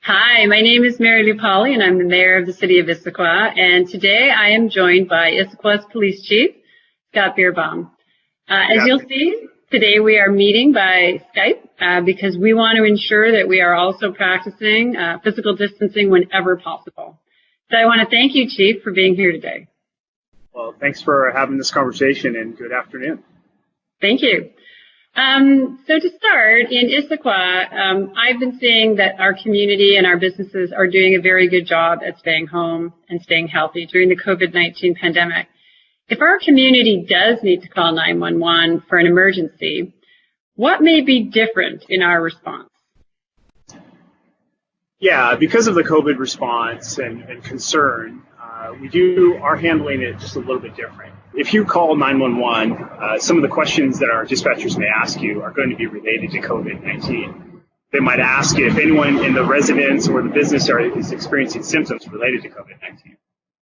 Hi, my name is Mary Lou Pauly, and I'm the mayor of the city of Issaquah. And today I am joined by Issaquah's police chief, Scott Behrbaum. As you'll see, today we are meeting by Skype because we want to ensure that we are also practicing physical distancing whenever possible. So I want to thank you, Chief, for being here today. Well, thanks for having this conversation, and good afternoon. Thank you. So to start, in Issaquah, I've been seeing that our community and our businesses are doing a very good job at staying home and staying healthy during the COVID-19 pandemic. If our community does need to call 911 for an emergency, what may be different in our response? Yeah, because of the COVID response and concern, we are handling it just a little bit different. If you call 911, some of the questions that our dispatchers may ask you are going to be related to COVID-19. They might ask if anyone in the residence or the business is experiencing symptoms related to COVID-19.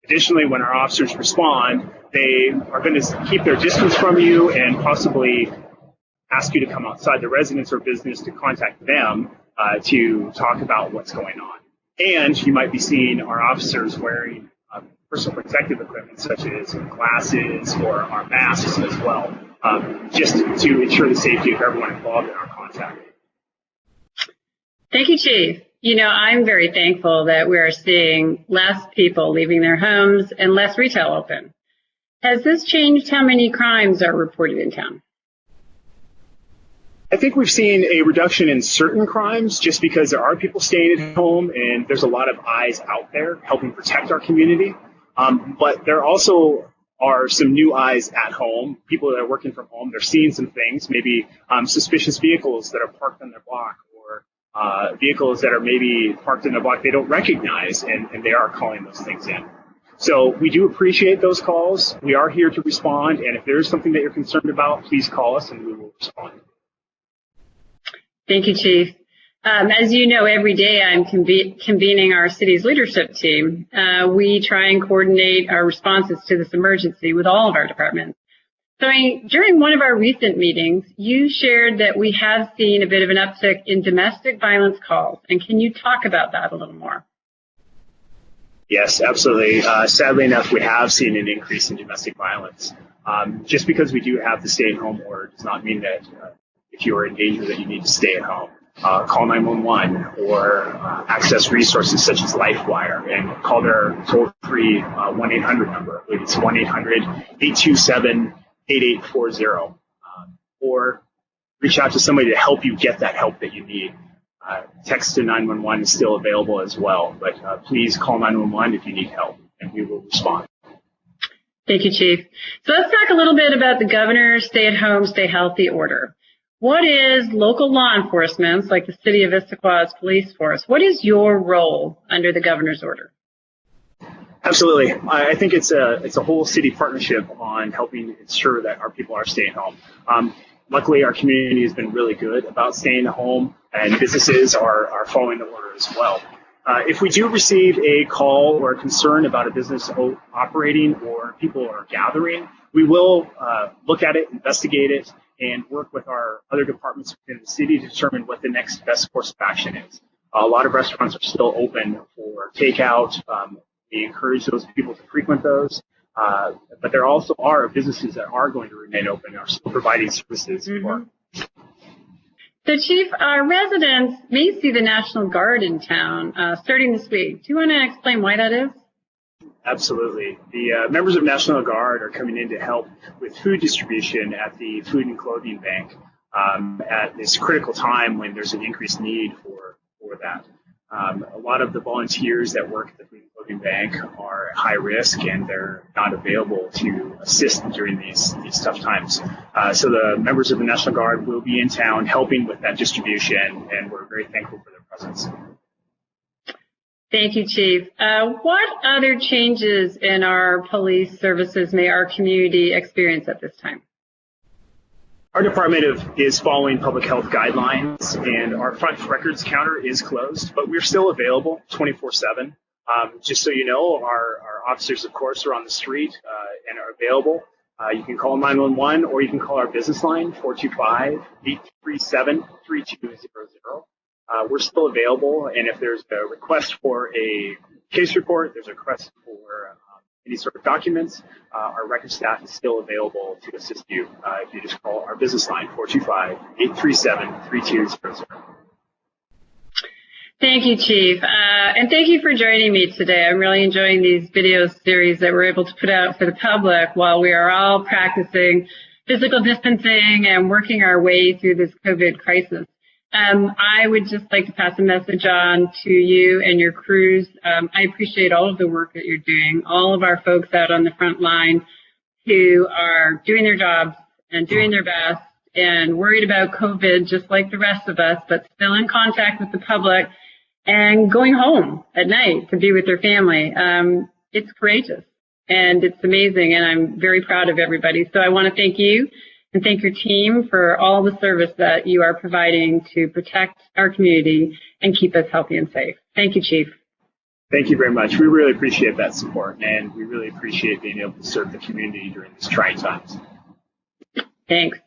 Additionally, when our officers respond, they are going to keep their distance from you and possibly ask you to come outside the residence or business to contact them to talk about what's going on. And you might be seeing our officers wearing personal protective equipment such as glasses or our masks as well, just to ensure the safety of everyone involved in our contact. Thank you, Chief. You know, I'm very thankful that we are seeing less people leaving their homes and less retail open. Has this changed how many crimes are reported in town? I think we've seen a reduction in certain crimes just because there are people staying at home and there's a lot of eyes out there helping protect our community. But there also are some new eyes at home, people that are working from home. They're seeing some things, maybe suspicious vehicles that are parked on their block or vehicles that are maybe parked in their block they don't recognize, and they are calling those things in. So we do appreciate those calls. We are here to respond, and if there is something that you're concerned about, please call us and we will respond. Thank you, Chief. As you know, every day I'm convening our city's leadership team. We try and coordinate our responses to this emergency with all of our departments. So during one of our recent meetings, you shared that we have seen a bit of an uptick in domestic violence calls. And can you talk about that a little more? Yes, absolutely. Sadly enough, we have seen an increase in domestic violence. Just because we do have the stay-at-home order does not mean that if you are in danger that you need to stay at home. Call 911 or access resources such as LifeWire and call their toll-free 1-800 number. I believe it's 1-800-827-8840. Or reach out to somebody to help you get that help that you need. Text to 911 is still available as well, but please call 911 if you need help, and we will respond. Thank you, Chief. So let's talk a little bit about the governor's stay-at-home, stay-healthy order. What is local law enforcement, like the City of Issaquah's police force, what is your role under the governor's order? Absolutely. I think it's a whole city partnership on helping ensure that our people are staying home. Luckily, our community has been really good about staying at home, and businesses are following the order as well. If we do receive a call or a concern about a business operating or people are gathering, we will look at it, investigate it, and work with our other departments within the city to determine what the next best course of action is. A lot of restaurants are still open for takeout. We encourage those people to frequent those. But there also are businesses that are going to remain open and are still providing services. Mm-hmm. So, Chief, our residents may see the National Guard in town starting this week. Do you want to explain why that is? Absolutely. The members of National Guard are coming in to help with food distribution at the Food and Clothing Bank at this critical time when there's an increased need for that. A lot of the volunteers that work at the Food and Clothing Bank are at high risk and they're not available to assist during these tough times. So the members of the National Guard will be in town helping with that distribution, and we're very thankful for their presence. Thank you, Chief. What other changes in our police services may our community experience at this time? Our department is following public health guidelines, and our front records counter is closed, but we're still available 24/7. Just so you know, our officers, of course, are on the street and are available. You can call 911 or you can call our business line, 425-837-3200. we're still available. And if there's a request for a case report, there's a request for any sort of documents, our record staff is still available to assist you if you just call our business line, 425-837-3200. Thank you, Chief. And thank you for joining me today. I'm really enjoying these video series that we're able to put out for the public while we are all practicing physical distancing and working our way through this COVID crisis. I would just like to pass a message on to you and your crews. I appreciate all of the work that you're doing, all of our folks out on the front line who are doing their jobs and doing their best and worried about COVID just like the rest of us, but still in contact with the public and going home at night to be with their family. It's courageous and it's amazing, and I'm very proud of everybody. So I want to thank you and thank your team for all the service that you are providing to protect our community and keep us healthy and safe. Thank you, Chief. Thank you very much. We really appreciate that support, and we really appreciate being able to serve the community during these trying times. Thanks.